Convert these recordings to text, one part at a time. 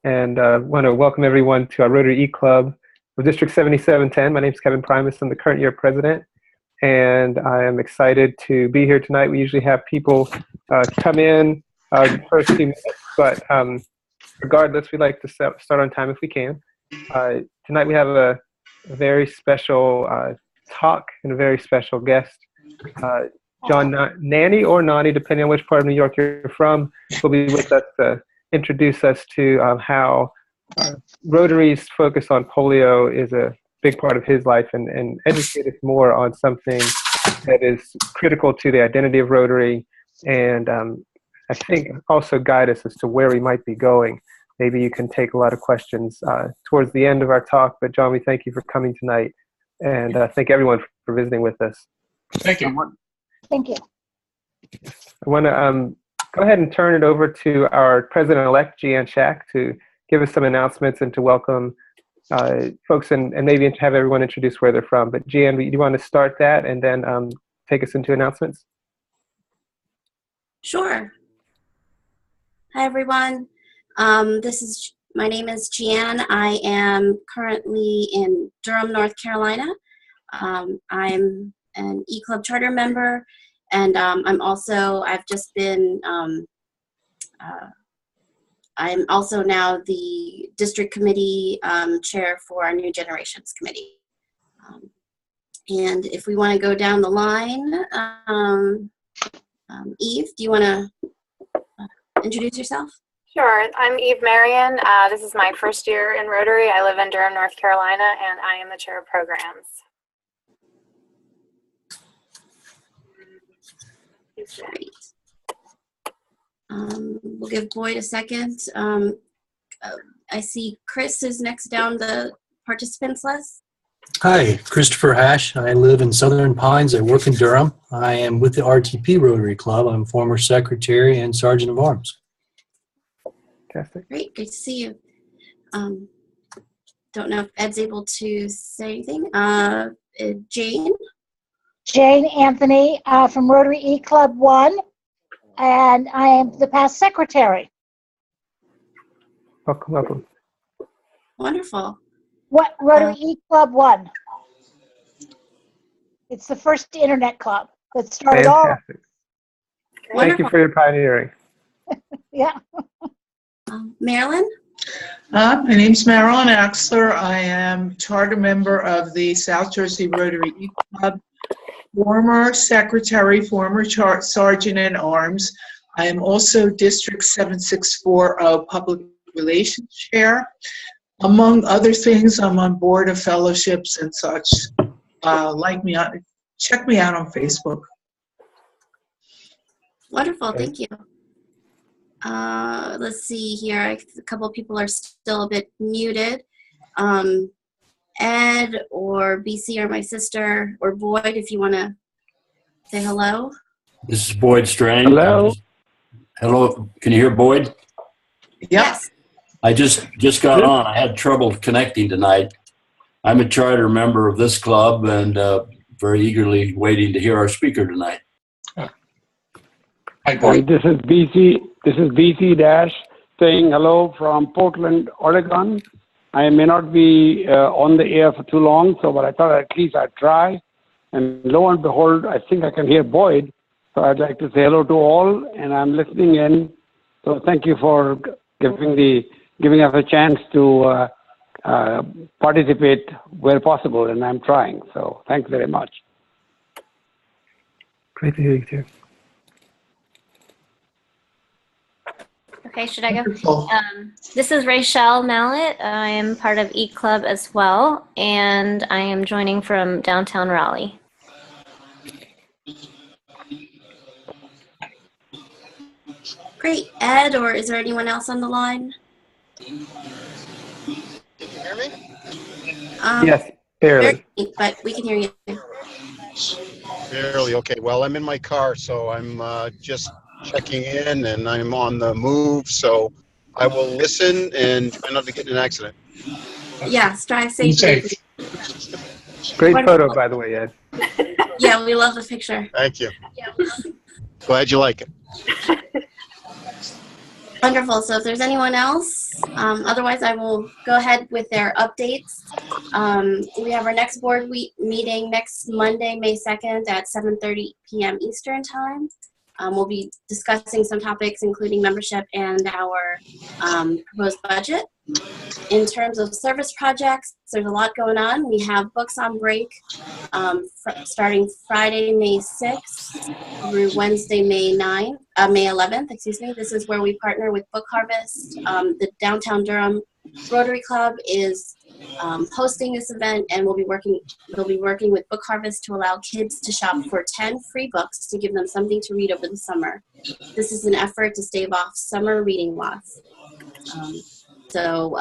and want to welcome everyone to our Rotary E-Club of District 7710. My name is Kevin Primus. I'm the current year president, and I am excited to be here tonight. We usually have people come in the first few minutes, but regardless, we like to start on time if we can. Tonight we have a very special talk and a very special guest. John Nanni or Nanni, depending on which part of New York you're from, will be with us to introduce us to how Rotary's focus on polio is a big part of his life, and educate us more on something that is critical to the identity of Rotary, and I think also guide us as to where we might be going. Maybe you can take a lot of questions towards the end of our talk, but John, we thank you for coming tonight, and thank everyone for visiting with us. Thank you. Thank you. I want to go ahead and turn it over to our president-elect, Jeanne Shack, to give us some announcements and to welcome folks and maybe have everyone introduce where they're from. But Jeanne, do you want to start that and then take us into announcements? Sure. Hi, everyone. My name is Jeanne. I am currently in Durham, North Carolina. I'm an E-Club charter member, and I've just been, I'm also now the district committee chair for our New Generations Committee. And if we want to go down the line, Eve, do you want to introduce yourself? Sure, I'm Eve Marion. This is my first year in Rotary. I live in Durham, North Carolina, and I am the chair of programs. Great. We'll give Boyd a second. I see Chris is next down the participants list. Hi, Christopher Hash. I live in Southern Pines. I work in Durham. I am with the RTP Rotary Club. I'm former secretary and sergeant of arms. Fantastic. Great, good to see you. Don't know if Ed's able to say anything. Jane? Jane Anthony from Rotary E-Club 1, and I am the past secretary. Welcome, welcome. Wonderful. What Rotary E-Club 1? It's the first internet club that started all. Fantastic. Thank you for your pioneering. Yeah. Marilyn? My name's Marilyn Axler. I am charter member of the South Jersey Rotary E-Club. Former secretary, former sergeant in arms. I am also District 764 Public Relations Chair. Among other things, I'm on board of fellowships and such. Check me out on Facebook. Wonderful, thank you. Let's see here. A couple of people are still a bit muted. Ed or BC or my sister or Boyd, if you want to say hello. This is Boyd Strange. Hello. Hello. Can you hear Boyd? Yes. I just got on. I had trouble connecting tonight. I'm a charter member of this club and very eagerly waiting to hear our speaker tonight. Hi, Boyd. This is BC Dash saying hello from Portland, Oregon. I may not be on the air for too long, but I thought at least I'd try. And lo and behold, I think I can hear Boyd. So I'd like to say hello to all, and I'm listening in. So thank you for giving us a chance to participate where possible, and I'm trying. So thanks very much. Great to hear you too. Okay, should I go? This is Rachel Mallet. I am part of E-Club as well, and I am joining from downtown Raleigh. Great. Ed, or is there anyone else on the line? Can you hear me? Yes, barely. But we can hear you. Barely. Okay. Well, I'm in my car, so I'm just checking in, and I'm on the move, so I will listen and try not to get in an accident. Yes, drive safely. Great Wonderful. photo, by the way, Ed. Yeah, we love the picture. Thank you. Glad you like it. Wonderful. So if there's anyone else, otherwise I will go ahead with their updates. We have our next board meeting next Monday, May 2nd at 7:30 p.m. Eastern Time. We'll be discussing some topics, including membership and our proposed budget. In terms of service projects, there's a lot going on. We have Books on Break starting Friday, May 6th through Wednesday, May 11th, excuse me. This is where we partner with Book Harvest. The Downtown Durham Rotary Club is hosting this event, and they'll be working with Book Harvest to allow kids to shop for 10 free books to give them something to read over the summer. This is an effort to stave off summer reading loss. So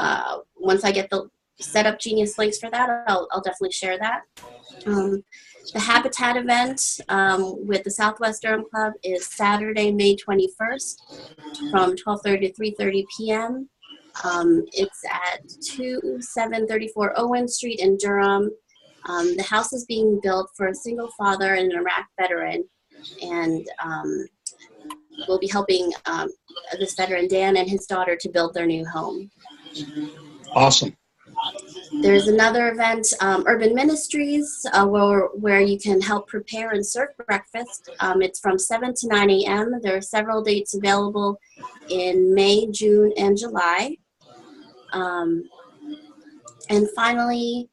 once I get the set up Genius links for that, I'll definitely share that. The Habitat event with the Southwest Durham Club is Saturday, May 21st from 12:30 to 3:30 p.m. It's at 2734 Owen Street in Durham. The house is being built for a single father and an Iraq veteran, and we'll be helping this veteran, Dan, and his daughter to build their new home. Awesome. There's another event, Urban Ministries, where you can help prepare and serve breakfast. It's from 7 to 9 a.m. There are several dates available in May, June, and July. And finally,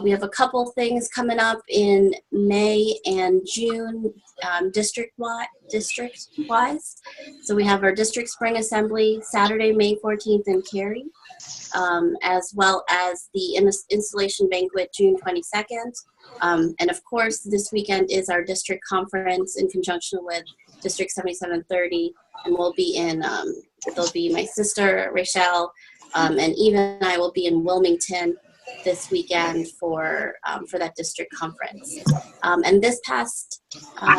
we have a couple things coming up in May and June, district-wise. So we have our district spring assembly Saturday, May 14th in Cary, as well as the installation banquet June 22nd. And of course, this weekend is our district conference in conjunction with District 7730, and we'll be in, there'll be my sister, Rachel, and Eva and I will be in Wilmington this weekend for that district conference. And this past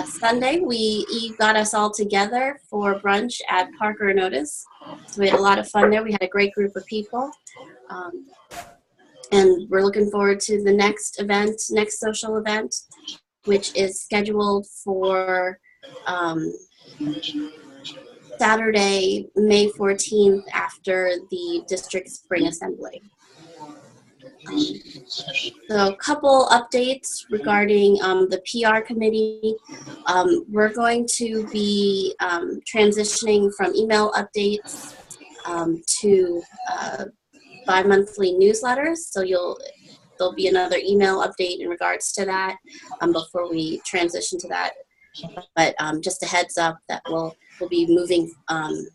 Sunday, Eve got us all together for brunch at Parker and Otis. So we had a lot of fun there. We had a great group of people. And we're looking forward to the next social event, which is scheduled for Saturday, May 14th after the district spring assembly. So a couple updates regarding the PR committee. We're going to be transitioning from email updates to bi-monthly newsletters. So there'll be another email update in regards to that before we transition to that. But just a heads up that we'll be moving to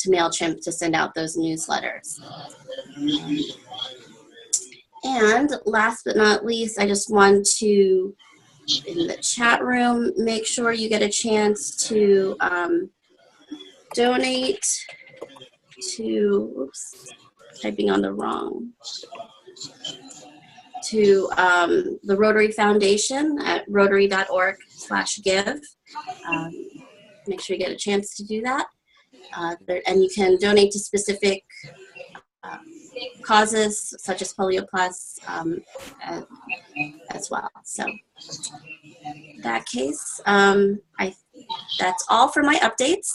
MailChimp to send out those newsletters. And last but not least, I just want to, in the chat room, make sure you get a chance to donate to, oops, typing on the wrong, to the Rotary Foundation at rotary.org/give. Make sure you get a chance to do that. And you can donate to specific causes such as PolioPlus as well. So in that case, that's all for my updates.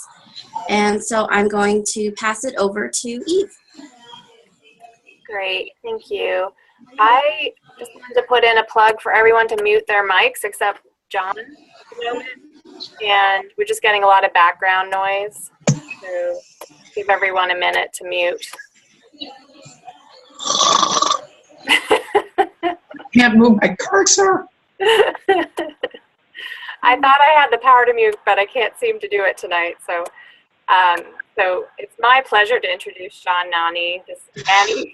And so I'm going to pass it over to Eve. Great, thank you. I just wanted to put in a plug for everyone to mute their mics except John at the moment. And we're just getting a lot of background noise. So give everyone a minute to mute. Can't move my cursor. I thought I had the power to mute, but I can't seem to do it tonight. So, so it's my pleasure to introduce Nanni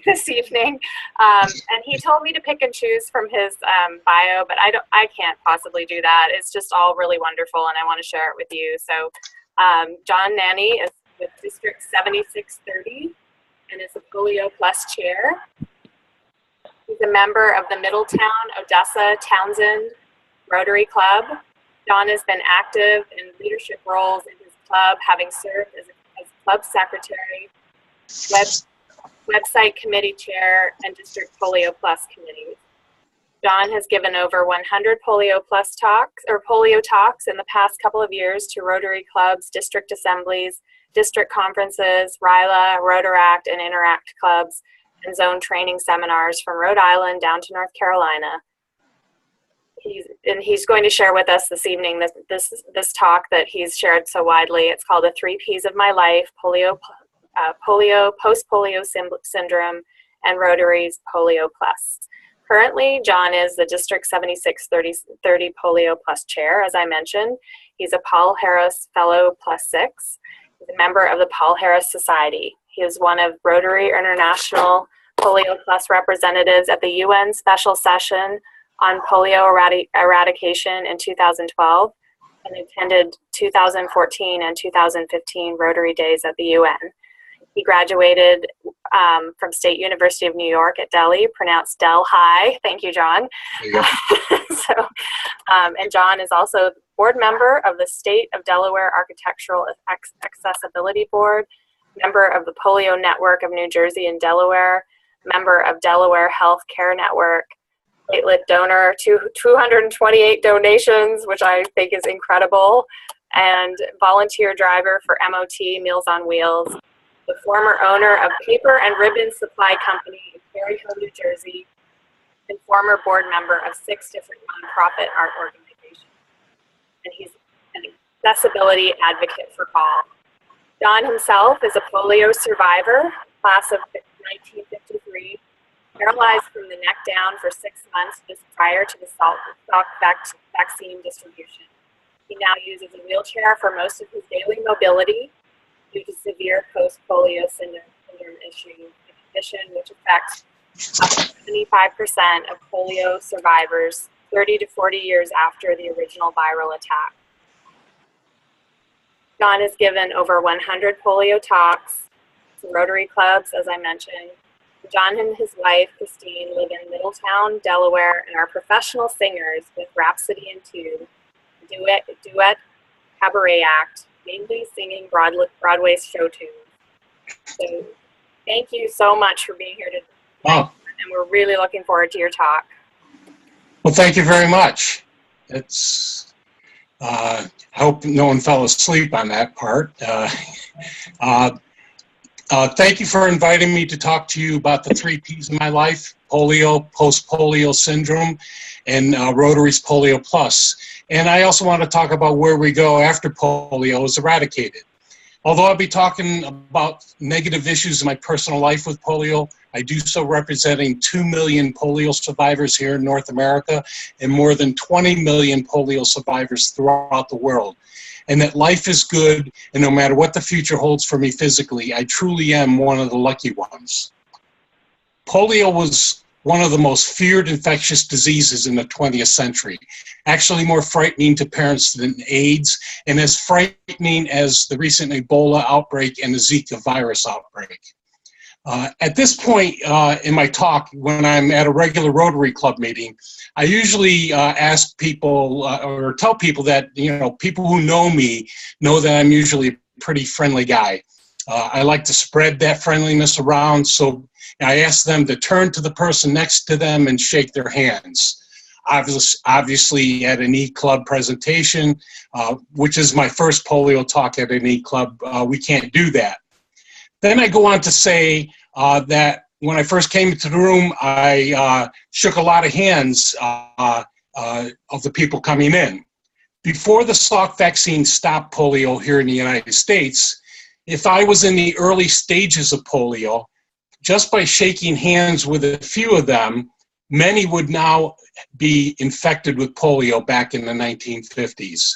this evening. And he told me to pick and choose from his bio, but I can't possibly do that. It's just all really wonderful, and I want to share it with you. So, Nanni is with District 7630 and is a PolioPlus Chair. He's a member of the Middletown, Odessa, Townsend Rotary Club. John has been active in leadership roles in his club, having served as club secretary, website committee chair, and district PolioPlus committees. John has given over 100 PolioPlus talks or polio talks in the past couple of years to Rotary clubs, district assemblies, district conferences, RILA, Rotaract, and Interact clubs, and zone training seminars from Rhode Island down to North Carolina. He's going to share with us this evening this talk that he's shared so widely. It's called The 3 Ps of My Life: Polio, Post-Polio Syndrome, and Rotary's PolioPlus. Currently, John is the District 7630 PolioPlus Chair, as I mentioned. He's a Paul Harris Fellow +6. He's a member of the Paul Harris Society. He is one of Rotary International PolioPlus representatives at the UN Special Session on polio eradication in 2012 and attended 2014 and 2015 Rotary Days at the UN. He graduated from State University of New York at Delhi, pronounced Del High. Thank you, John. There you go. And John is also board member of the State of Delaware Architectural Accessibility Board, member of the Polio Network of New Jersey and Delaware, member of Delaware Health Care Network, platelet donor to 228 donations, which I think is incredible, and volunteer driver for MOT Meals on Wheels, the former owner of Paper and Ribbon Supply Company in Perry Hill, New Jersey, and former board member of 6 different nonprofit art organizations. And he's an accessibility advocate for all. John himself is a polio survivor, class of 1953, paralyzed from the neck down for 6 months just prior to the Salk vaccine distribution. He now uses a wheelchair for most of his daily mobility due to severe post-polio syndrome issue, a condition which affects up to 75% of polio survivors 30 to 40 years after the original viral attack. John has given over 100 polio talks to Rotary clubs, as I mentioned. John and his wife, Christine, live in Middletown, Delaware, and are professional singers with Rhapsody in 2, duet cabaret act, mainly singing Broadway show tunes. So thank you so much for being here today. Wow. And we're really looking forward to your talk. Well, thank you very much. It's, I hope no one fell asleep on that part. Thank you for inviting me to talk to you about the 3 Ps of my life: polio, post-polio syndrome, and Rotary's PolioPlus. And I also want to talk about where we go after polio is eradicated. Although I'll be talking about negative issues in my personal life with polio, I do so representing 2 million polio survivors here in North America and more than 20 million polio survivors throughout the world. And that life is good, and no matter what the future holds for me physically, I truly am one of the lucky ones. Polio was one of the most feared infectious diseases in the 20th century, actually more frightening to parents than AIDS, and as frightening as the recent Ebola outbreak and the Zika virus outbreak. At this point in my talk, when I'm at a regular Rotary Club meeting, I usually ask people or tell people that, you know, people who know me know that I'm usually a pretty friendly guy. I like to spread that friendliness around, so I ask them to turn to the person next to them and shake their hands. Obviously at an E-Club presentation, which is my first polio talk at an E-Club, we can't do that. Then I go on to say that when I first came into the room, I shook a lot of hands of the people coming in. Before the Salk vaccine stopped polio here in the United States, if I was in the early stages of polio, just by shaking hands with a few of them, many would now be infected with polio back in the 1950s.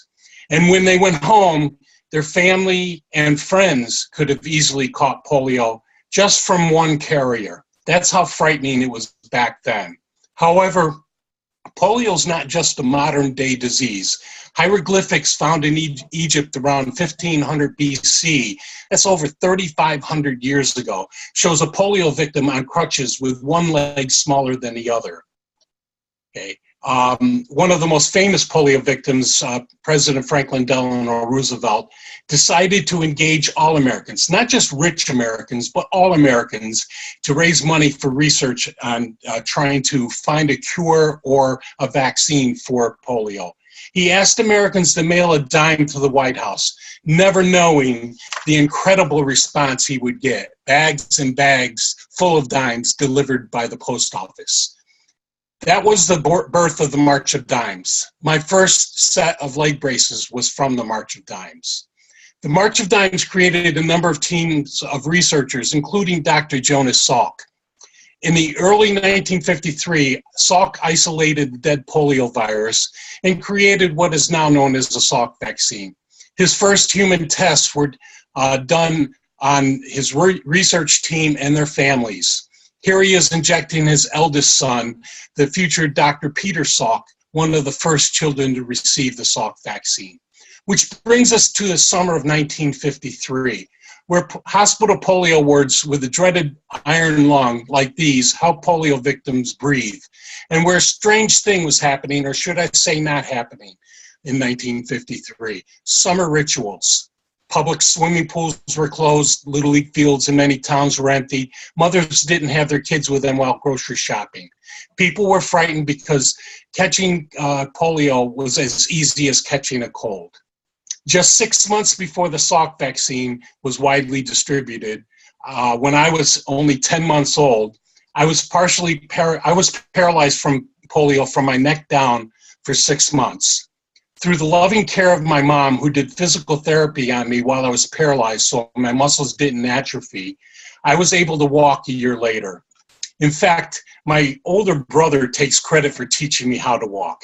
And when they went home, their family and friends could have easily caught polio just from one carrier. That's how frightening it was back then. However, polio is not just a modern day disease. Hieroglyphics found in Egypt around 1500 BC, that's over 3,500 years ago, shows a polio victim on crutches with one leg smaller than the other. Okay. One of the most famous polio victims, President Franklin Delano Roosevelt, decided to engage all Americans, not just rich Americans, but all Americans, to raise money for research on trying to find a cure or a vaccine for polio. He asked Americans to mail a dime to the White House, never knowing the incredible response he would get. Bags and bags full of dimes delivered by the post office. That was the birth of the March of Dimes. My first set of leg braces was from the March of Dimes. The March of Dimes created a number of teams of researchers, including Dr. Jonas Salk. In the early 1953, Salk isolated the dead polio virus and created what is now known as the Salk vaccine. His first human tests were done on his research team and their families. Here he is injecting his eldest son, the future Dr. Peter Salk, one of the first children to receive the Salk vaccine. Which brings us to the summer of 1953, where hospital polio wards with a dreaded iron lung like these help polio victims breathe, and where a strange thing was happening, or should I say not happening, in 1953. Summer rituals. Public swimming pools were closed, Little League fields in many towns were empty, mothers didn't have their kids with them while grocery shopping. People were frightened because catching polio was as easy as catching a cold. Just 6 months before the Salk vaccine was widely distributed, when I was only 10 months old, I was paralyzed from polio from my neck down for 6 months. Through the loving care of my mom, who did physical therapy on me while I was paralyzed so my muscles didn't atrophy, I was able to walk a year later. In fact, my older brother takes credit for teaching me how to walk.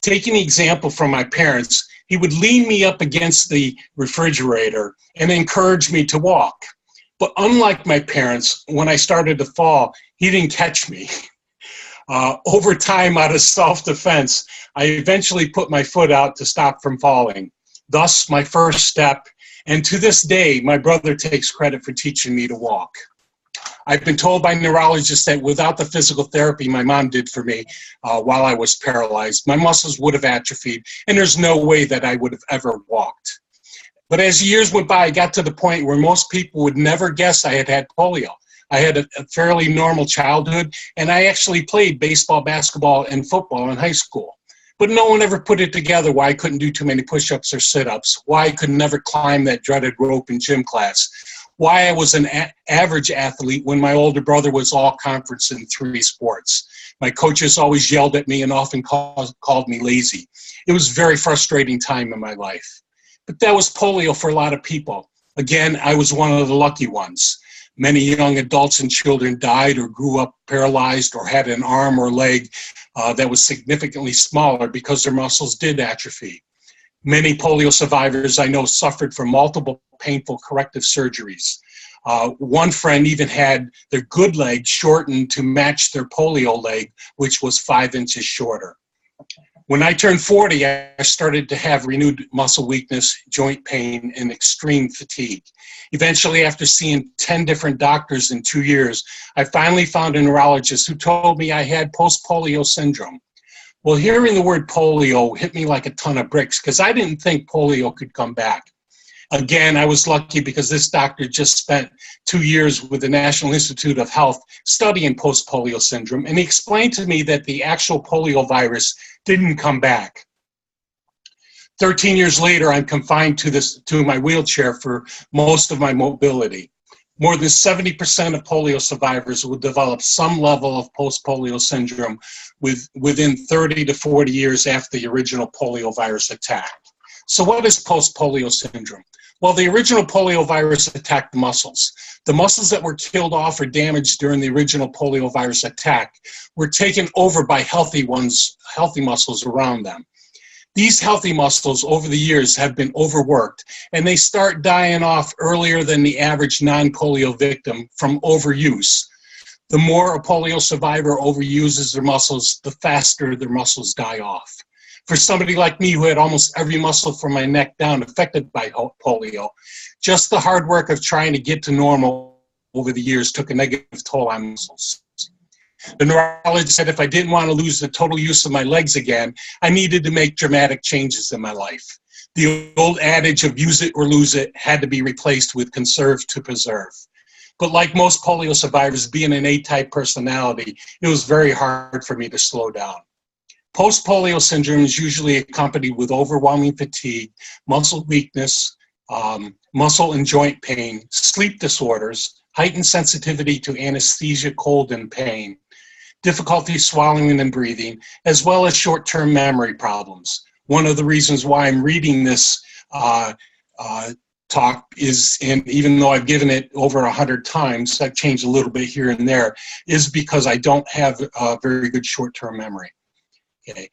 Taking the example from my parents, he would lean me up against the refrigerator and encourage me to walk. But unlike my parents, when I started to fall, he didn't catch me. Over time, out of self-defense, I eventually put my foot out to stop from falling. Thus, my first step, and to this day, my brother takes credit for teaching me to walk. I've been told by neurologists that without the physical therapy my mom did for me while I was paralyzed, my muscles would have atrophied, and there's no way that I would have ever walked. But as years went by, I got to the point where most people would never guess I had had polio. I had a fairly normal childhood, and I actually played baseball, basketball, and football in high school. But no one ever put it together why I couldn't do too many push-ups or sit-ups, why I could never climb that dreaded rope in gym class, why I was an average athlete when my older brother was all conference in 3 sports. My coaches always yelled at me and often called me lazy. It was a very frustrating time in my life. But that was polio for a lot of people. Again, I was one of the lucky ones. Many young adults and children died or grew up paralyzed or had an arm or leg that was significantly smaller because their muscles did atrophy. Many polio survivors I know suffered from multiple painful corrective surgeries. One friend even had their good leg shortened to match their polio leg, which was 5 inches shorter. When I turned 40, I started to have renewed muscle weakness, joint pain, and extreme fatigue. Eventually, after seeing 10 different doctors in 2 years, I finally found a neurologist who told me I had post-polio syndrome. Well, hearing the word polio hit me like a ton of bricks because I didn't think polio could come back. Again, I was lucky because this doctor just spent 2 years with the National Institute of Health studying post-polio syndrome, and he explained to me that the actual polio virus didn't come back. 13 years later, I'm confined to my wheelchair for most of my mobility. More than 70% of polio survivors will develop some level of post-polio syndrome within 30 to 40 years after the original polio virus attack. So what is post-polio syndrome? Well, the original polio virus attacked the muscles. The muscles that were killed off or damaged during the original polio virus attack were taken over by healthy muscles around them. These healthy muscles over the years have been overworked, and they start dying off earlier than the average non-polio victim from overuse. The more a polio survivor overuses their muscles, the faster their muscles die off. For somebody like me who had almost every muscle from my neck down affected by polio, just the hard work of trying to get to normal over the years took a negative toll on muscles. The neurologist said if I didn't want to lose the total use of my legs again, I needed to make dramatic changes in my life. The old adage of use it or lose it had to be replaced with conserve to preserve. But like most polio survivors, being an A-type personality, it was very hard for me to slow down. Post-polio syndrome is usually accompanied with overwhelming fatigue, muscle weakness, muscle and joint pain, sleep disorders, heightened sensitivity to anesthesia, cold, and pain, difficulty swallowing and breathing, as well as short-term memory problems. One of the reasons why I'm reading this talk is, and even though I've given it over 100 times, I've changed a little bit here and there, is because I don't have a very good short-term memory. Okay.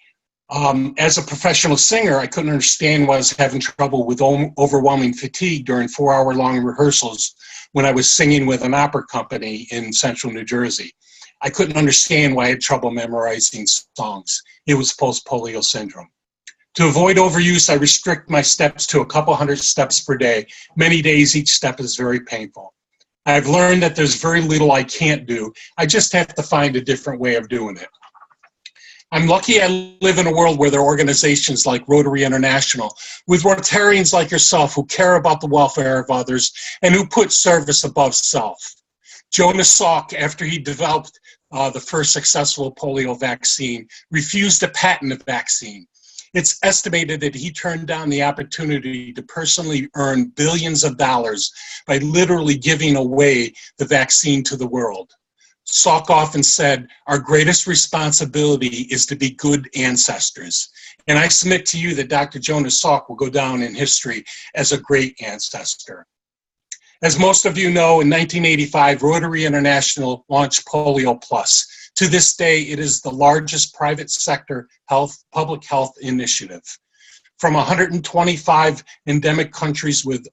As a professional singer, I couldn't understand why I was having trouble with overwhelming fatigue during 4-hour-long rehearsals when I was singing with an opera company in central New Jersey. I couldn't understand why I had trouble memorizing songs. It was post-polio syndrome. To avoid overuse, I restrict my steps to a couple hundred steps per day. Many days, each step is very painful. I've learned that there's very little I can't do. I just have to find a different way of doing it. I'm lucky I live in a world where there are organizations like Rotary International, with Rotarians like yourself who care about the welfare of others and who put service above self. Jonas Salk, after he developed the first successful polio vaccine, refused to patent the vaccine. It's estimated that he turned down the opportunity to personally earn billions of dollars by literally giving away the vaccine to the world. Salk often said, our greatest responsibility is to be good ancestors. And I submit to you that Dr. Jonas Salk will go down in history as a great ancestor. As most of you know, in 1985, Rotary International launched PolioPlus. To this day, it is the largest private sector public health initiative. From 125 endemic countries with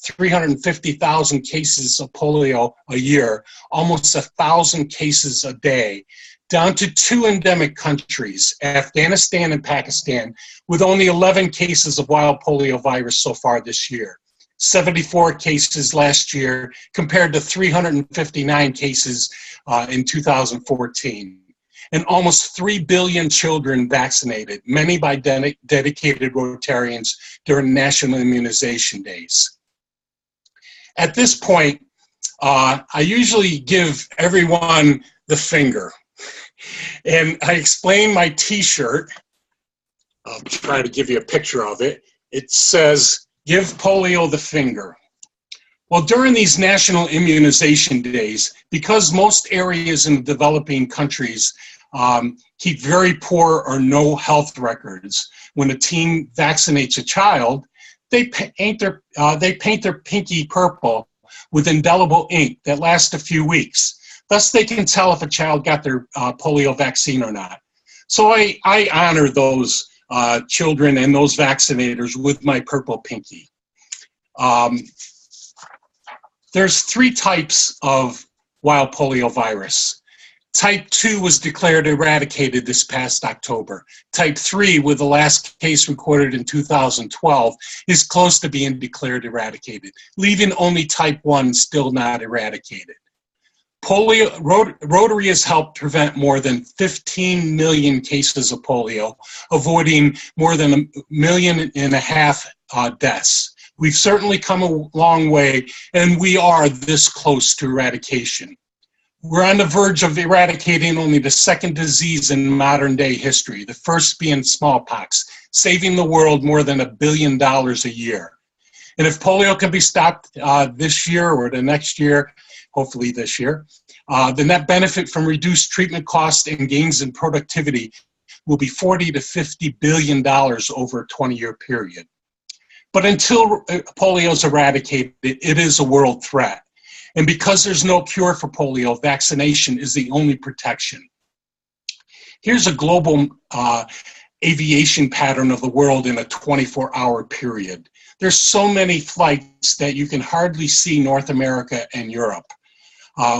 350,000 cases of polio a year, almost 1,000 cases a day, down to 2 endemic countries, Afghanistan and Pakistan, with only 11 cases of wild polio virus so far this year. 74 cases last year compared to 359 cases in 2014. And almost 3 billion children vaccinated, many by dedicated Rotarians during National Immunization Days. At this point, I usually give everyone the finger. And I explain my t-shirt. I'll try to give you a picture of it. It says, "Give polio the finger." Well, during these National Immunization Days, because most areas in developing countries keep very poor or no health records, when a teen vaccinates a child, they paint their pinky purple with indelible ink that lasts a few weeks. Thus, they can tell if a child got their polio vaccine or not. So I honor those children and those vaccinators with my purple pinky. There's 3 types of wild polio virus. Type 2 was declared eradicated this past October. Type 3, with the last case recorded in 2012, is close to being declared eradicated, leaving only type 1 still not eradicated. Rotary has helped prevent more than 15 million cases of polio, avoiding more than 1.5 million deaths. We've certainly come a long way, and we are this close to eradication. We're on the verge of eradicating only the 2nd disease in modern day history, the first being smallpox, saving the world more than $1 billion a year. And if polio can be stopped this year or the next year, hopefully this year, the net benefit from reduced treatment costs and gains in productivity will be $40 to $50 billion over a 20-year period. But until polio is eradicated, it is a world threat. And because there's no cure for polio, vaccination is the only protection. Here's a global aviation pattern of the world in a 24-hour period. There's so many flights that you can hardly see North America and Europe.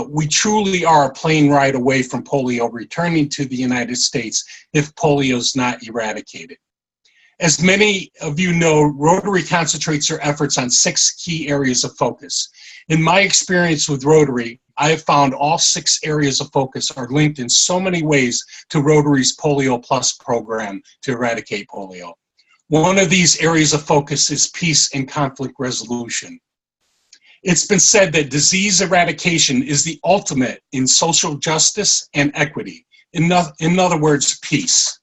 We truly are a plane ride away from polio returning to the United States if polio is not eradicated. As many of you know, Rotary concentrates their efforts on 6 key areas of focus. In my experience with Rotary, I have found all 6 areas of focus are linked in so many ways to Rotary's PolioPlus program to eradicate polio. One of these areas of focus is peace and conflict resolution. It's been said that disease eradication is the ultimate in social justice and equity. In other words, peace.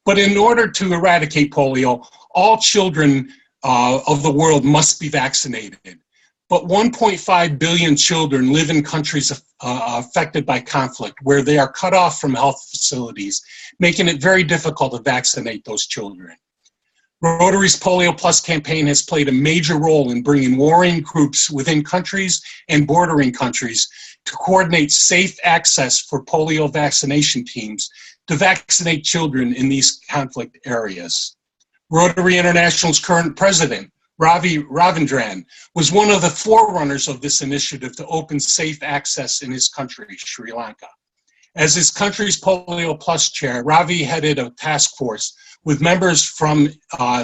But in order to eradicate polio, all children of the world must be vaccinated. But 1.5 billion children live in countries affected by conflict, where they are cut off from health facilities, making it very difficult to vaccinate those children. Rotary's PolioPlus campaign has played a major role in bringing warring groups within countries and bordering countries to coordinate safe access for polio vaccination teams to vaccinate children in these conflict areas. Rotary International's current president, Ravi Ravindran, was one of the forerunners of this initiative to open safe access in his country, Sri Lanka. As his country's PolioPlus Chair, Ravi headed a task force with members from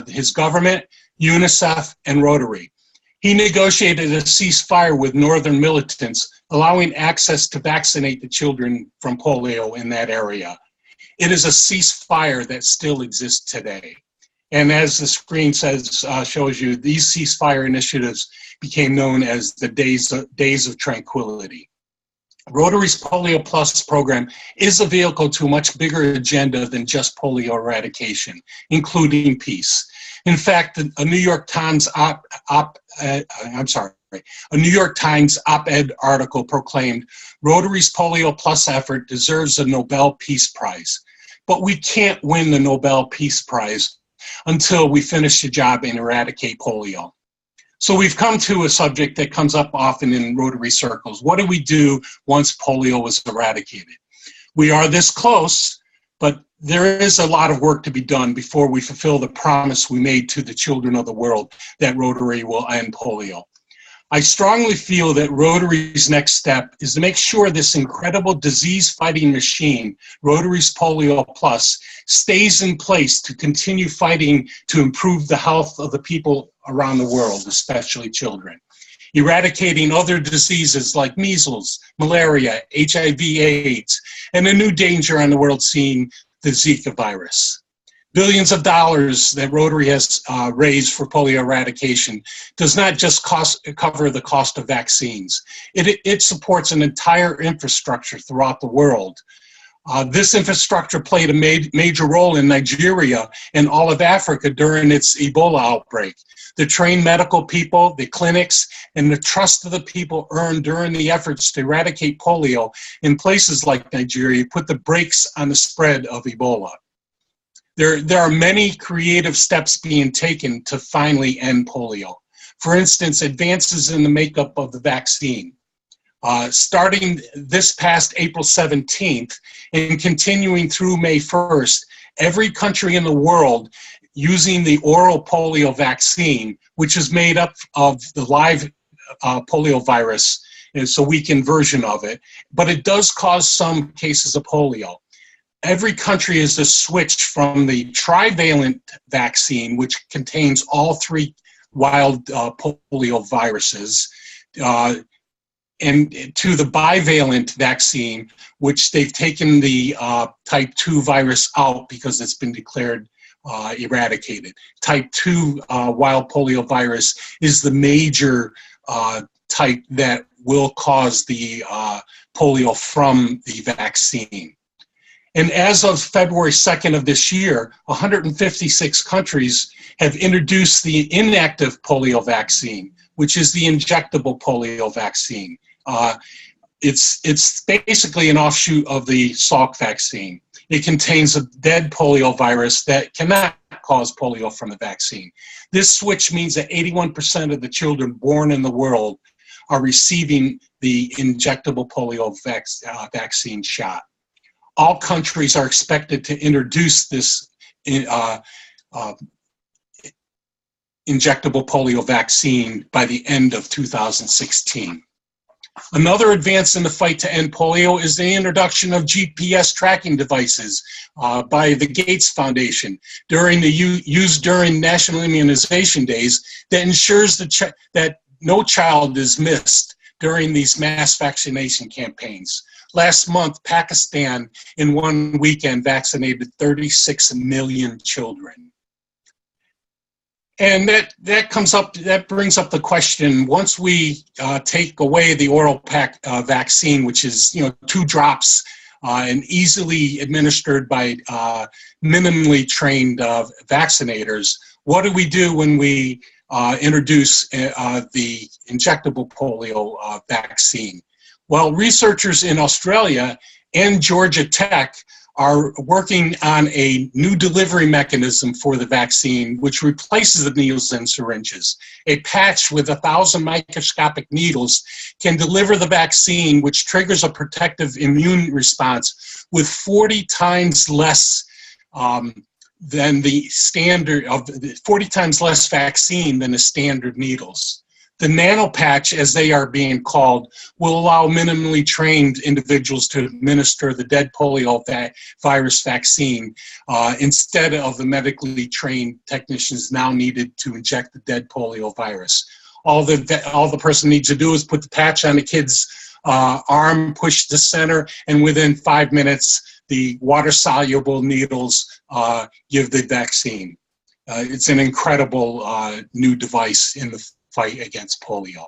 his government, UNICEF, and Rotary. He negotiated a ceasefire with northern militants, allowing access to vaccinate the children from polio in that area. It is a ceasefire that still exists today. And as the screen shows you, these ceasefire initiatives became known as the Days of Tranquility. Rotary's PolioPlus program is a vehicle to a much bigger agenda than just polio eradication, including peace. In fact, a New York Times op-ed article proclaimed Rotary's PolioPlus effort deserves a Nobel Peace Prize. But we can't win the Nobel Peace Prize until we finish the job and eradicate polio. So we've come to a subject that comes up often in Rotary circles. What do we do once polio was eradicated? We are this close, but there is a lot of work to be done before we fulfill the promise we made to the children of the world that Rotary will end polio. I strongly feel that Rotary's next step is to make sure this incredible disease-fighting machine, Rotary's PolioPlus, stays in place to continue fighting to improve the health of the people around the world, especially children. Eradicating other diseases like measles, malaria, HIV/AIDS, and a new danger on the world scene, the Zika virus. Billions of dollars that Rotary has raised for polio eradication does not just cover the cost of vaccines. It supports an entire infrastructure throughout the world. This infrastructure played a major role in Nigeria and all of Africa during its Ebola outbreak. The trained medical people, the clinics, and the trust of the people earned during the efforts to eradicate polio in places like Nigeria put the brakes on the spread of Ebola. There are many creative steps being taken to finally end polio. For instance, advances in the makeup of the vaccine. Starting this past April 17th and continuing through May 1st, every country in the world using the oral polio vaccine, which is made up of the live polio virus, it's a weakened version of it, but it does cause some cases of polio. Every country is to switch from the trivalent vaccine, which contains all three wild polio viruses, and to the bivalent vaccine, which they've taken the type 2 virus out because it's been declared eradicated. Type 2 wild polio virus is the major type that will cause the polio from the vaccine. And as of February 2nd of this year, 156 countries have introduced the inactive polio vaccine, which is the injectable polio vaccine. It's basically an offshoot of the Salk vaccine. It contains a dead polio virus that cannot cause polio from the vaccine. This switch means that 81% of the children born in the world are receiving the injectable polio vaccine shot. All countries are expected to introduce this injectable polio vaccine by the end of 2016. Another advance in the fight to end polio is the introduction of GPS tracking devices by the Gates Foundation used during National Immunization Days that ensures that no child is missed during these mass vaccination campaigns. Last month, Pakistan in one weekend vaccinated 36 million children. And that brings up the question, once we take away the oral vaccine, which is 2 drops and easily administered by minimally trained vaccinators, what do we do when we introduce the injectable polio vaccine? Well, researchers in Australia and Georgia Tech are working on a new delivery mechanism for the vaccine, which replaces the needles and syringes. A patch with 1,000 microscopic needles can deliver the vaccine, which triggers a protective immune response with 40 times less than the standard 40 times less vaccine than the standard needles. The nanopatch, as they are being called, will allow minimally trained individuals to administer the dead polio virus vaccine instead of the medically trained technicians now needed to inject the dead polio virus. All the person needs to do is put the patch on the kid's arm, push the center, and within 5 minutes, the water-soluble needles give the vaccine. It's an incredible new device in the fight against polio.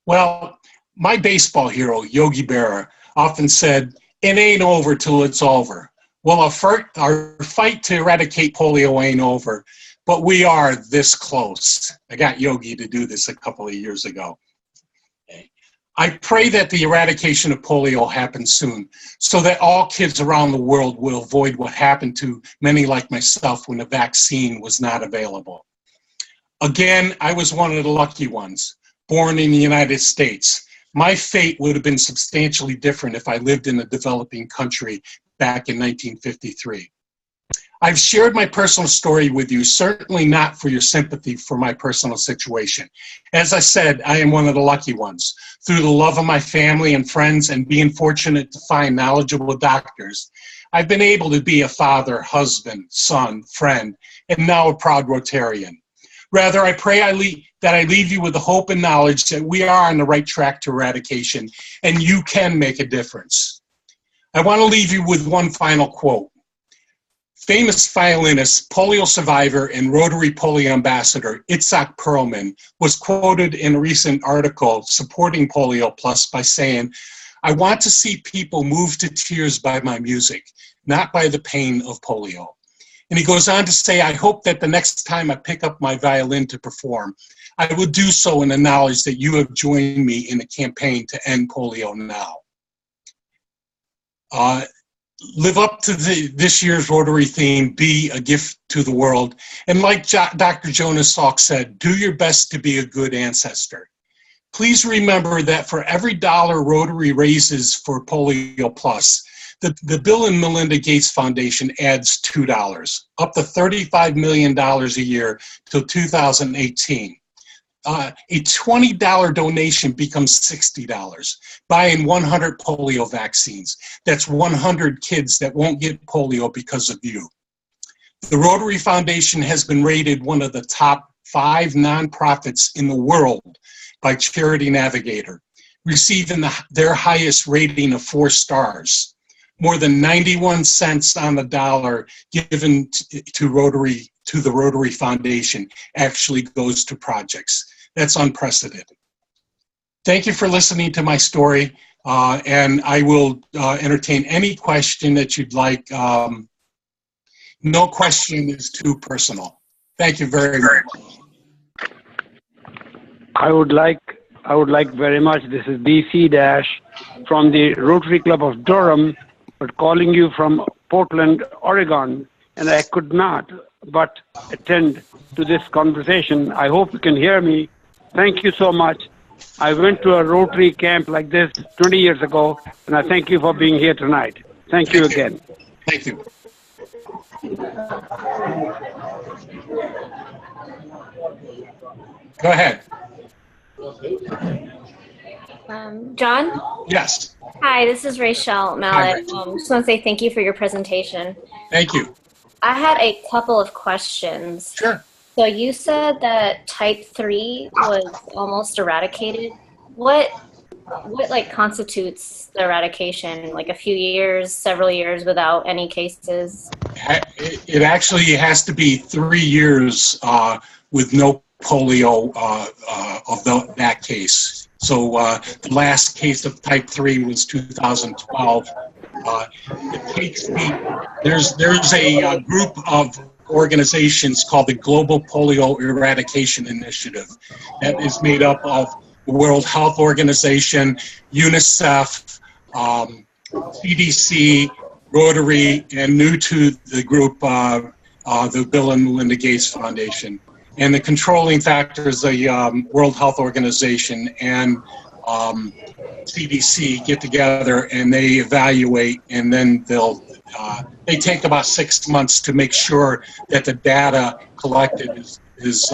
Well, my baseball hero, Yogi Berra, often said, "It ain't over till it's over." Well, our fight to eradicate polio ain't over, but we are this close. I got Yogi to do this a couple of years ago. I pray that the eradication of polio happens soon so that all kids around the world will avoid what happened to many like myself when a vaccine was not available. Again, I was one of the lucky ones, born in the United States. My fate would have been substantially different if I lived in a developing country back in 1953. I've shared my personal story with you, certainly not for your sympathy for my personal situation. As I said, I am one of the lucky ones. Through the love of my family and friends and being fortunate to find knowledgeable doctors, I've been able to be a father, husband, son, friend, and now a proud Rotarian. Rather, I pray that I leave you with the hope and knowledge that we are on the right track to eradication, and you can make a difference. I want to leave you with one final quote. Famous violinist, polio survivor, and Rotary Polio ambassador Itzhak Perlman was quoted in a recent article supporting PolioPlus by saying, "I want to see people moved to tears by my music, not by the pain of polio." And he goes on to say, "I hope that the next time I pick up my violin to perform, I will do so in the knowledge that you have joined me in a campaign to end polio now." Live up to this year's Rotary theme, be a gift to the world. And like Dr. Jonas Salk said, do your best to be a good ancestor. Please remember that for every $1 Rotary raises for PolioPlus, the Bill and Melinda Gates Foundation adds $2, up to $35 million a year till 2018. A $20 donation becomes $60, buying 100 polio vaccines. That's 100 kids that won't get polio because of you. The Rotary Foundation has been rated one of the top 5 nonprofits in the world by Charity Navigator, receiving their highest rating of 4 stars. More than 91 cents on the dollar given to the Rotary Foundation actually goes to projects. That's unprecedented. Thank you for listening to my story, and I will entertain any question that you'd like. No question is too personal. Thank you very much. I would like very much, this is BC Dash from the Rotary Club of Durham, but calling you from Portland, Oregon, and I could not but attend to this conversation. I hope you can hear me. Thank you so much. I went to a Rotary camp like this 20 years ago, and I thank you for being here tonight. Thank you again. Thank you. Go ahead. John? Yes. Hi, this is Rachel Mallet. Just want to say thank you for your presentation. Thank you. I had a couple of questions. Sure. So you said that type 3 was almost eradicated. What like constitutes the eradication? Like a few years, several years without any cases? It actually has to be 3 years with no polio of that case. So the last case of type 3 was 2012, There's a group of organizations called the Global Polio Eradication Initiative that is made up of the World Health Organization, UNICEF, CDC, Rotary, and new to the group, the Bill and Melinda Gates Foundation. And the controlling factors, the World Health Organization and CDC get together and they evaluate, and then they take about 6 months to make sure that the data collected is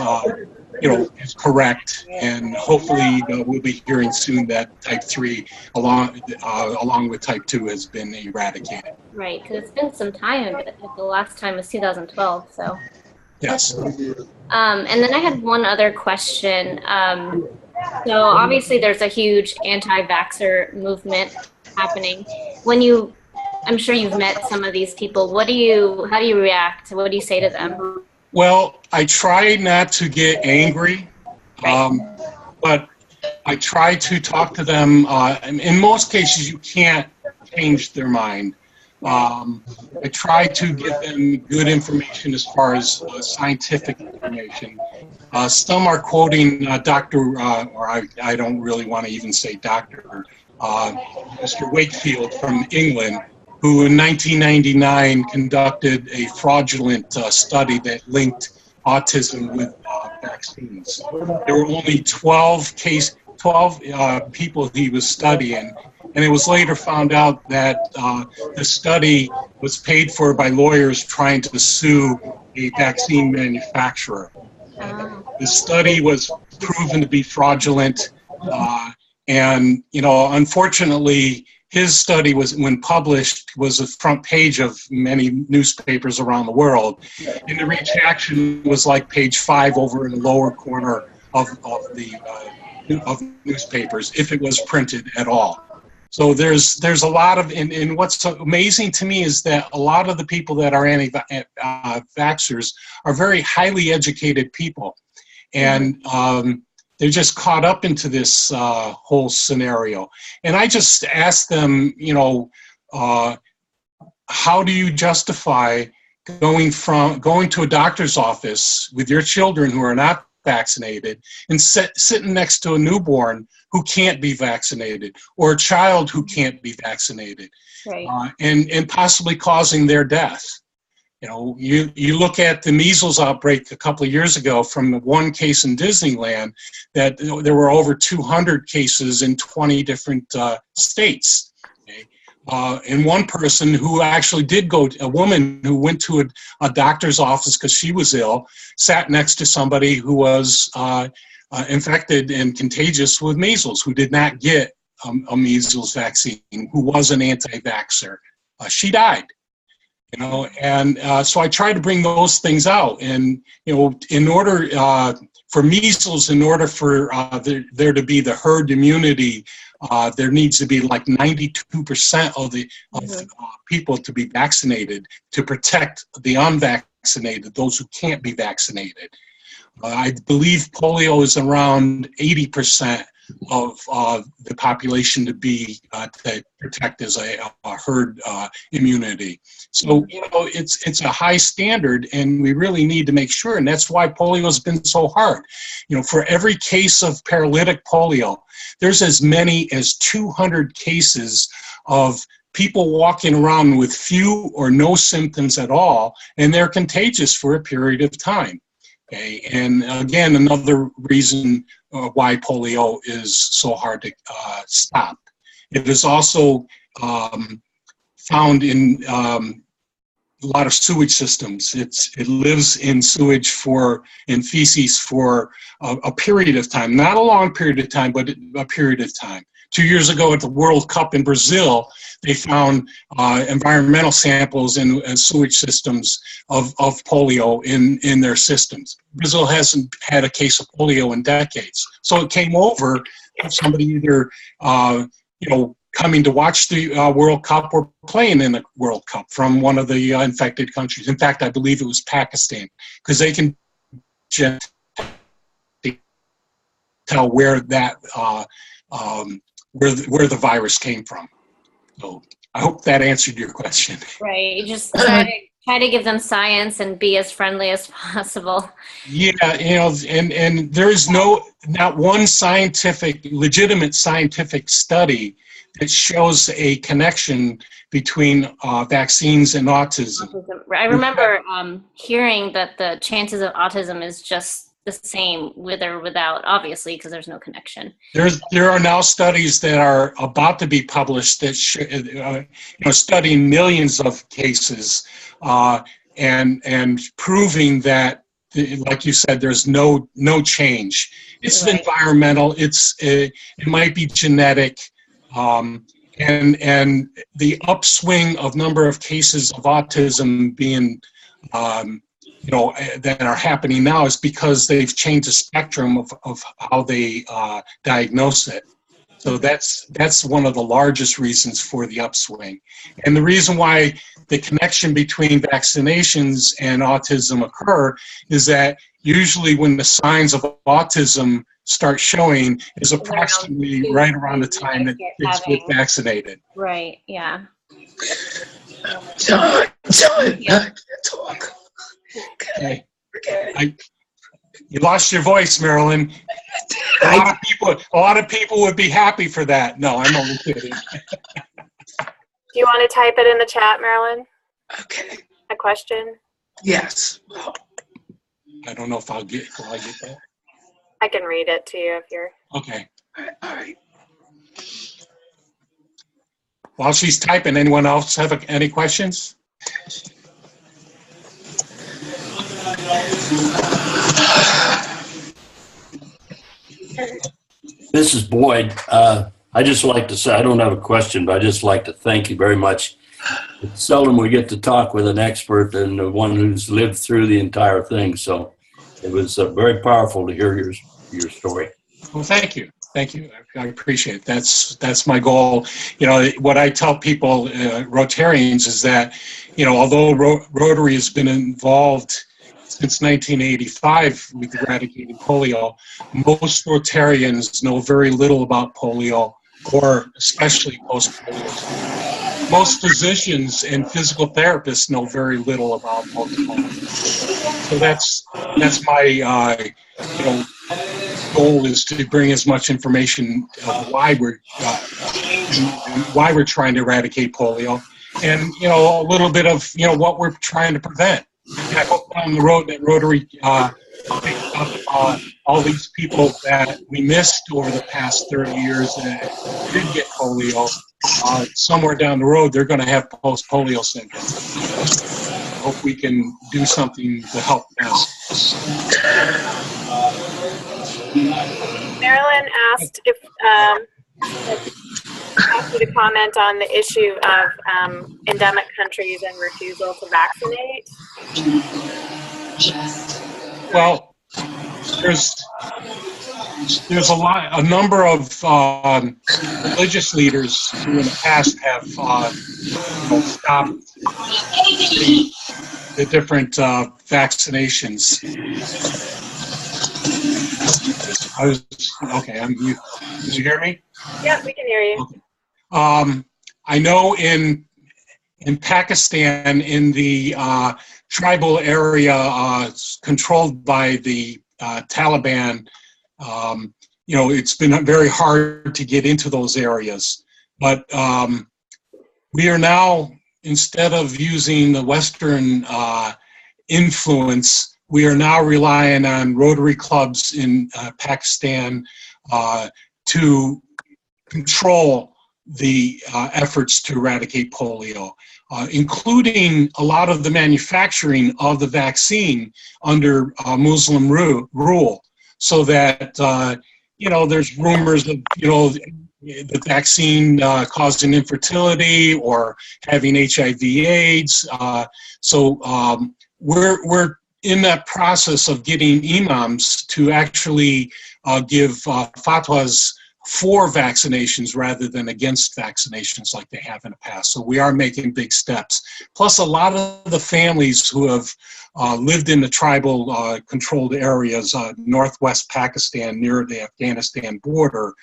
correct, and hopefully we'll be hearing soon that type 3 along with type 2 has been eradicated. Right, because it's been some time. The last time was 2012, so. Yes. And then I had one other question. So obviously there's a huge anti-vaxxer movement happening. I'm sure you've met some of these people. How do you react? What do you say to them? Well, I try not to get angry, but I try to talk to them. In most cases, you can't change their mind. I try to give them good information as far as scientific information. Some are quoting Dr. or I don't really want to even say doctor, Mr. Wakefield from England, who in 1999 conducted a fraudulent study that linked autism with vaccines. There were only 12 people he was studying, and it was later found out that the study was paid for by lawyers trying to sue a vaccine manufacturer. The study was proven to be fraudulent, and unfortunately, his study when published, was the front page of many newspapers around the world, and the retraction was like page 5 over in the lower corner of newspapers, if it was printed at all. So there's a lot of, and what's amazing to me is that a lot of the people that are anti-vaxxers are very highly educated people, and they're just caught up into this whole scenario. And I just ask them, how do you justify going to a doctor's office with your children who are not vaccinated and sitting next to a newborn who can't be vaccinated, or a child who can't be vaccinated, right. And possibly causing their death? You look at the measles outbreak a couple of years ago from the one case in Disneyland, that there were over 200 cases in 20 different states. Okay? And one person who actually did a woman who went to a doctor's office because she was ill, sat next to somebody who was infected and contagious with measles, who did not get a measles vaccine, who was an anti-vaxxer. She died. And so I try to bring those things out. And, in order for measles, in order for there to be the herd immunity, there needs to be like 92% of people to be vaccinated to protect the unvaccinated, those who can't be vaccinated. I believe polio is around 80% of the population to protect as a herd immunity. So it's a high standard, and we really need to make sure, and that's why polio has been so hard. For every case of paralytic polio, there's as many as 200 cases of people walking around with few or no symptoms at all, and they're contagious for a period of time. Okay, and again, another reason why polio is so hard to stop. It is also found in a lot of sewage systems. It lives in sewage in feces for a period of time, not a long period of time, but a period of time. 2 years ago at the World Cup in Brazil, they found environmental samples in sewage systems of polio in their systems. Brazil hasn't had a case of polio in decades. So it came over somebody either, coming to watch the World Cup or playing in the World Cup from one of the infected countries. In fact, I believe it was Pakistan, because they can tell where that where the virus came from. So I hope that answered your question. Right. Just try to give them science and be as friendly as possible. Yeah, you know, and there's not one legitimate scientific study that shows a connection between vaccines and autism. I remember hearing that the chances of autism is just the same with or without, obviously, because there's no connection. There are now studies that are about to be published that studying millions of cases and proving that, like you said, there's no change. It's Right. environmental. It might be genetic, and the upswing of number of cases of autism being that are happening now is because they've changed the spectrum of how they diagnose it. So that's one of the largest reasons for the upswing. And the reason why the connection between vaccinations and autism occur is that usually when the signs of autism start showing is approximately right around the time that kids get vaccinated. Right, yeah. John, I can't talk. Okay. You lost your voice, Marilyn. A lot of people would be happy for that. No, I'm only kidding. Do you want to type it in the chat, Marilyn? Okay. A question? Yes. I don't know if I'll get that. I can read it to you if you're... Okay. All right. While she's typing, anyone else have any questions? This is Boyd. I just like to say, I don't have a question, but I just like to thank you very much. It's seldom we get to talk with an expert and the one who's lived through the entire thing. So it was very powerful to hear your story. Well, thank you. Thank you. I appreciate it. That's my goal. You know, what I tell people, Rotarians, is that, you know, although Rotary has been involved since 1985 with eradicating polio, most Rotarians know very little about polio, or especially post-polio. Most physicians and physical therapists know very little about polio. So that's my goal, is to bring as much information of why we're trying to eradicate polio, and a little bit of what we're trying to prevent. I hope down the road that Rotary picked up all these people that we missed over the past 30 years that did get polio. Somewhere down the road, they're going to have post-polio syndrome. I hope we can do something to help them. Marilyn asked if asked you to comment on the issue of endemic countries and refusal to vaccinate. Well, there's a number of religious leaders who in the past have stopped the different vaccinations. Did you hear me? Yeah, we can hear you. Okay. I know in Pakistan, in the tribal area controlled by the Taliban, it's been very hard to get into those areas. But we are now, instead of using the Western influence, we are now relying on Rotary clubs in Pakistan to control the efforts to eradicate polio, including a lot of the manufacturing of the vaccine under Muslim rule, so that, there's rumors of, the vaccine causing infertility or having HIV/AIDS. So we're in that process of getting imams to actually give fatwas for vaccinations rather than against vaccinations like they have in the past. So we are making big steps. Plus, a lot of the families who have lived in the tribal controlled areas, northwest Pakistan near the Afghanistan border,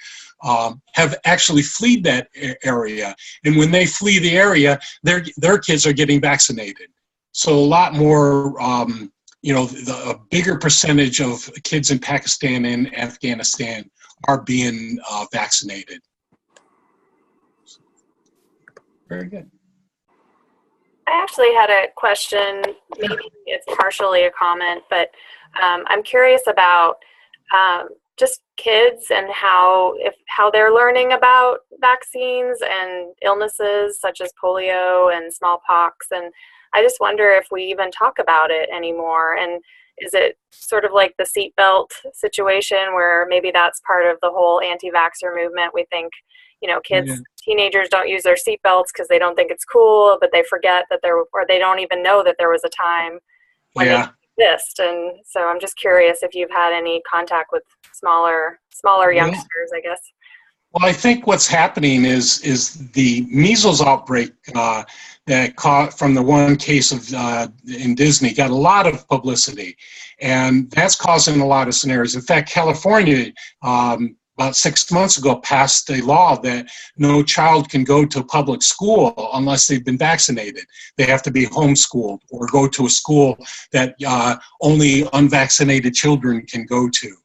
have actually fled that area. And when they flee the area, their kids are getting vaccinated. So a lot more, a bigger percentage of kids in Pakistan and Afghanistan are being vaccinated. Very good. I actually had a question, maybe it's partially a comment, but I'm curious about just kids and how they're learning about vaccines and illnesses such as polio and smallpox. And I just wonder if we even talk about it anymore. And is it sort of like the seatbelt situation where maybe that's part of the whole anti-vaxxer movement? We think, kids, teenagers don't use their seatbelts because they don't think it's cool, but they forget that or they don't even know that there was a time when they exist. And so I'm just curious if you've had any contact with smaller youngsters, I guess. Well, I think what's happening is the measles outbreak that caught from the one case of in Disney got a lot of publicity, and that's causing a lot of scenarios. In fact, California about 6 months ago passed a law that no child can go to public school unless they've been vaccinated. They have to be homeschooled or go to a school that only unvaccinated children can go to.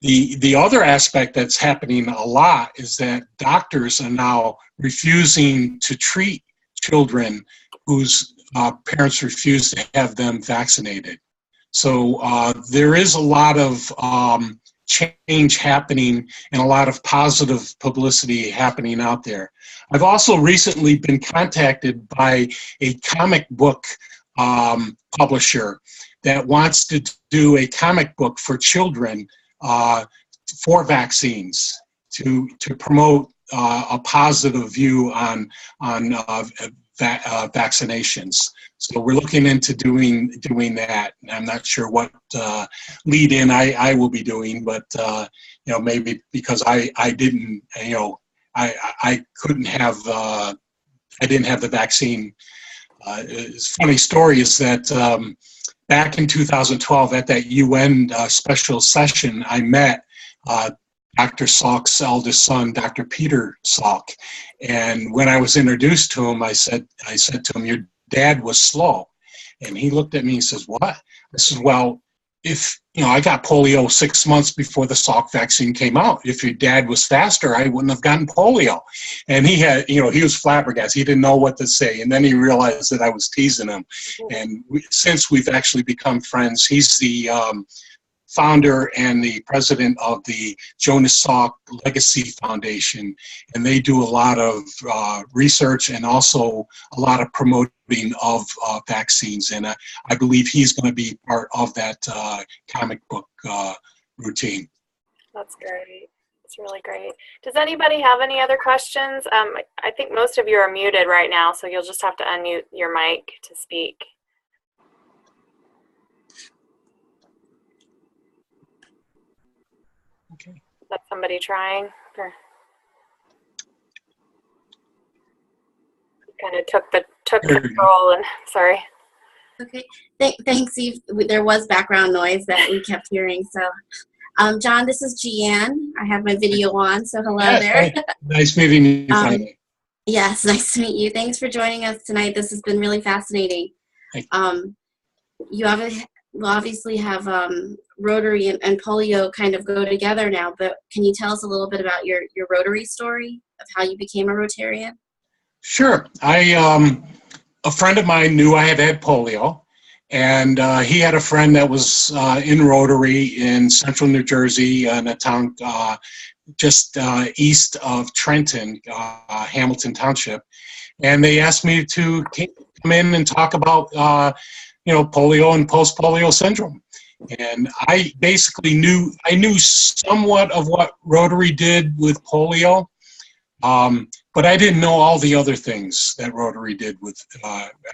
The other aspect that's happening a lot is that doctors are now refusing to treat children whose parents refuse to have them vaccinated. So there is a lot of change happening and a lot of positive publicity happening out there. I've also recently been contacted by a comic book publisher that wants to do a comic book for children for vaccines to promote a positive view on vaccinations. So we're looking into doing that. I'm not sure what lead in I will be doing, but maybe because I didn't I couldn't have I didn't have the vaccine. Funny story is that back in 2012 at that UN special session, I met Dr. Salk's eldest son, Dr. Peter Salk. And when I was introduced to him, I said to him, "Your dad was slow." And he looked at me and says, "What?" I said, "Well, if, I got polio 6 months before the Salk vaccine came out. If your dad was faster, I wouldn't have gotten polio." And he had, he was flabbergasted. He didn't know what to say. And then he realized that I was teasing him. And since we've actually become friends, he's the founder and the president of the Jonas Salk Legacy Foundation, and they do a lot of research and also a lot of promoting of vaccines, and I believe he's going to be part of that comic book routine. That's great. That's really great. Does anybody have any other questions? I think most of you are muted right now, so you'll just have to unmute your mic to speak. Okay. Is that somebody trying? Or kind of took control and sorry. Okay. Thanks, Eve. There was background noise that we kept hearing. So, John, this is Jeanne. I have my video on, so hello there. Nice meeting you finally. Yes, nice to meet you. Thanks for joining us tonight. This has been really fascinating. You obviously have Rotary and polio kind of go together now, but can you tell us a little bit about your Rotary story of how you became a Rotarian? Sure. A friend of mine knew I had polio, and he had a friend that was in Rotary in central New Jersey in a town just east of Trenton, Hamilton Township, and they asked me to come in and talk about polio and post-polio syndrome. And I basically knew somewhat of what Rotary did with polio, but I didn't know all the other things that Rotary did with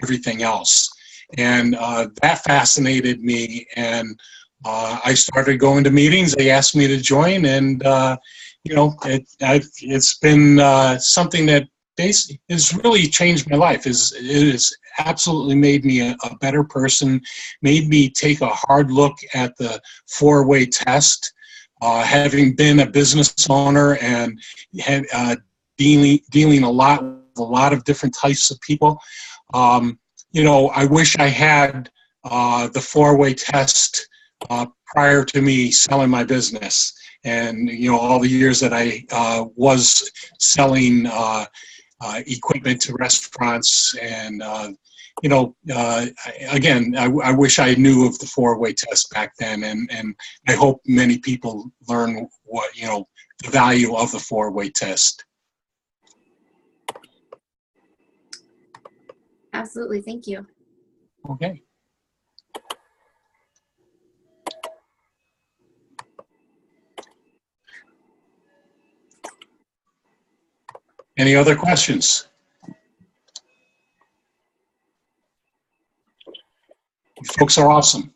everything else. And that fascinated me. And I started going to meetings. They asked me to join, and it's been something that has really changed my life. It has absolutely made me a better person, made me take a hard look at the four-way test. Having been a business owner and dealing a lot with a lot of different types of people, I wish I had the four-way test prior to me selling my business. And, all the years that I was selling equipment to restaurants and, again, I wish I knew of the four-way test back then. And I hope many people learn what, the value of the four-way test. Absolutely. Thank you. Okay. Any other questions? You folks are awesome.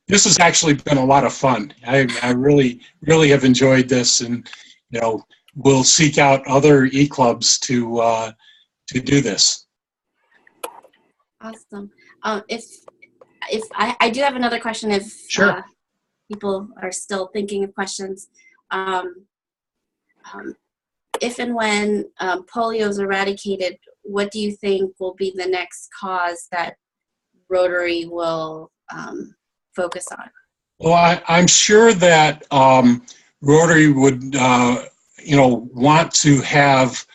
This has actually been a lot of fun. I really, really have enjoyed this, and we'll seek out other e-clubs to do this. Awesome. If I do have another question, if sure. People are still thinking of questions. If and when polio is eradicated, what do you think will be the next cause that Rotary will focus on? Well, I'm sure that Rotary would, want to have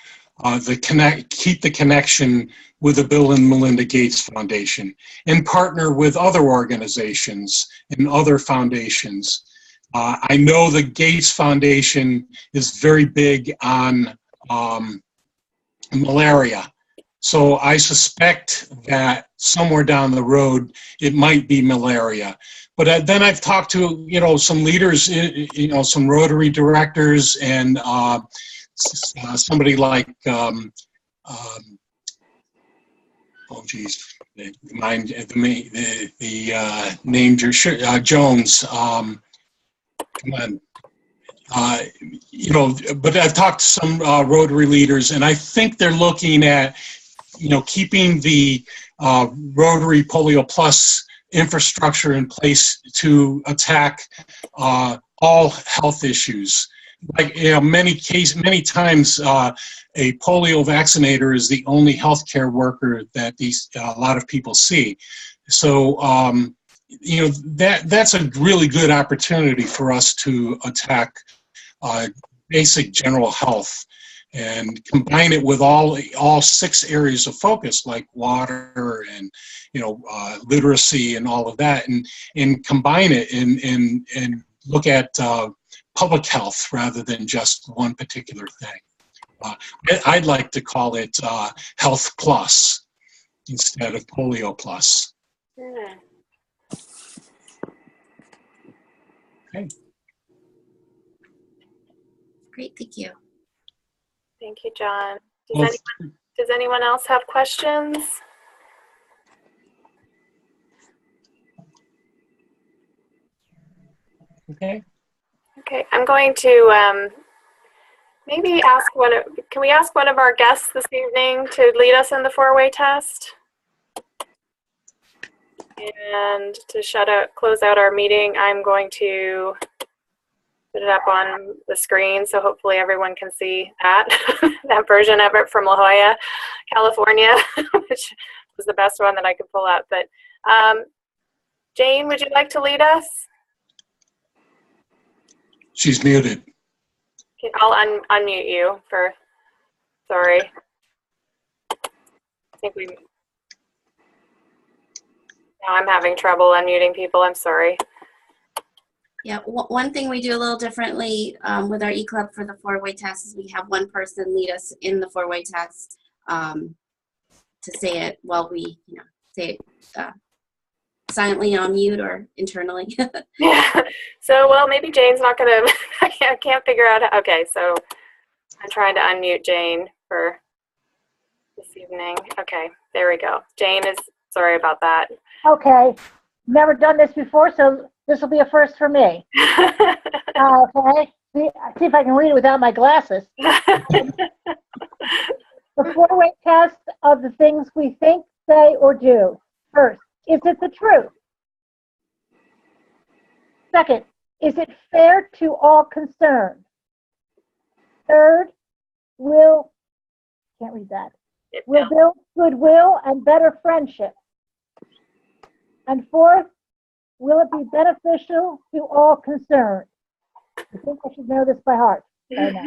keep the connection with the Bill and Melinda Gates Foundation and partner with other organizations and other foundations. I know the Gates Foundation is very big on malaria. So I suspect that somewhere down the road, it might be malaria. But then I've talked to, some leaders, some Rotary directors and somebody like, the name Jones. Come on. But I've talked to some Rotary leaders, and I think they're looking at, keeping the Rotary PolioPlus infrastructure in place to attack all health issues. Like, many times a polio vaccinator is the only healthcare worker that a lot of people see. So, that's a really good opportunity for us to attack basic general health and combine it with all 6 areas of focus, like water and literacy and all of that, and combine it and look at public health rather than just one particular thing. I'd like to call it Health Plus instead of Polio Plus. Yeah. Okay. Great, thank you. Thank you, John. Does anyone else have questions? Okay. Okay, I'm going to maybe can we ask one of our guests this evening to lead us in the 4-way test? And to close out our meeting, I'm going to put it up on the screen, so hopefully everyone can see that, that version of it from La Jolla, California, which was the best one that I could pull up. But Jane, would you like to lead us? She's muted. Okay, I'll unmute you for, sorry. I think now I'm having trouble unmuting people, I'm sorry. Yeah, one thing we do a little differently with our e-club for the 4-way test is we have one person lead us in the 4-way test to say it while we, say it silently on mute or internally. Yeah. So, well, maybe Jane's not gonna. I can't figure out. Okay, so I'm trying to unmute Jane for this evening. Okay, there we go. Jane is sorry about that. Okay, never done this before, so this will be a first for me. Okay, see if I can read it without my glasses. The 4-way test of the things we think, say, or do. First, is it the truth? Second, is it fair to all concerned? Third, can't read that. Will build goodwill and better friendship. And fourth, will it be beneficial to all concerned? I think I should know this by heart by now.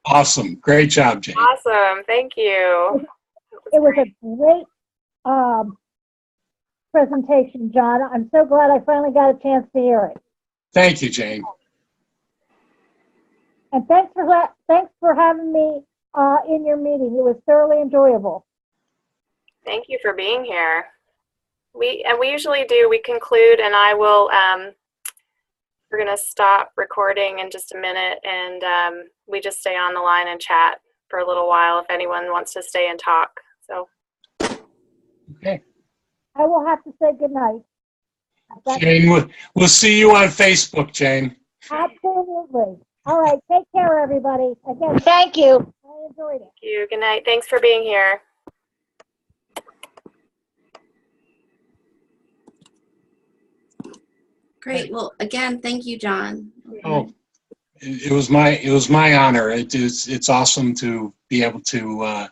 Awesome. Great job, Jane. Awesome. Thank you. It was a great presentation, John. I'm so glad I finally got a chance to hear it. Thank you, Jane. And thanks for having me in your meeting. It was thoroughly enjoyable. Thank you for being here. We usually do. We conclude, and I will. We're gonna stop recording in just a minute, and we just stay on the line and chat for a little while if anyone wants to stay and talk. So. Okay. I will have to say goodnight. Jane, we'll see you on Facebook, Jane. Absolutely. All right. Take care, everybody. Again, thank you. I enjoyed it. Thank you. Good night. Thanks for being here. Great. Well, again, thank you, John. Oh, it was my honor. It's awesome to be able to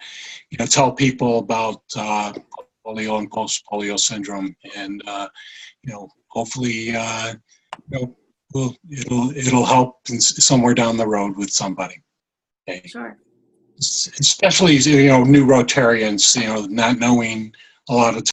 tell people about polio and post-polio syndrome, and hopefully it'll help somewhere down the road with somebody. Okay. Sure. Especially new Rotarians, not knowing a lot of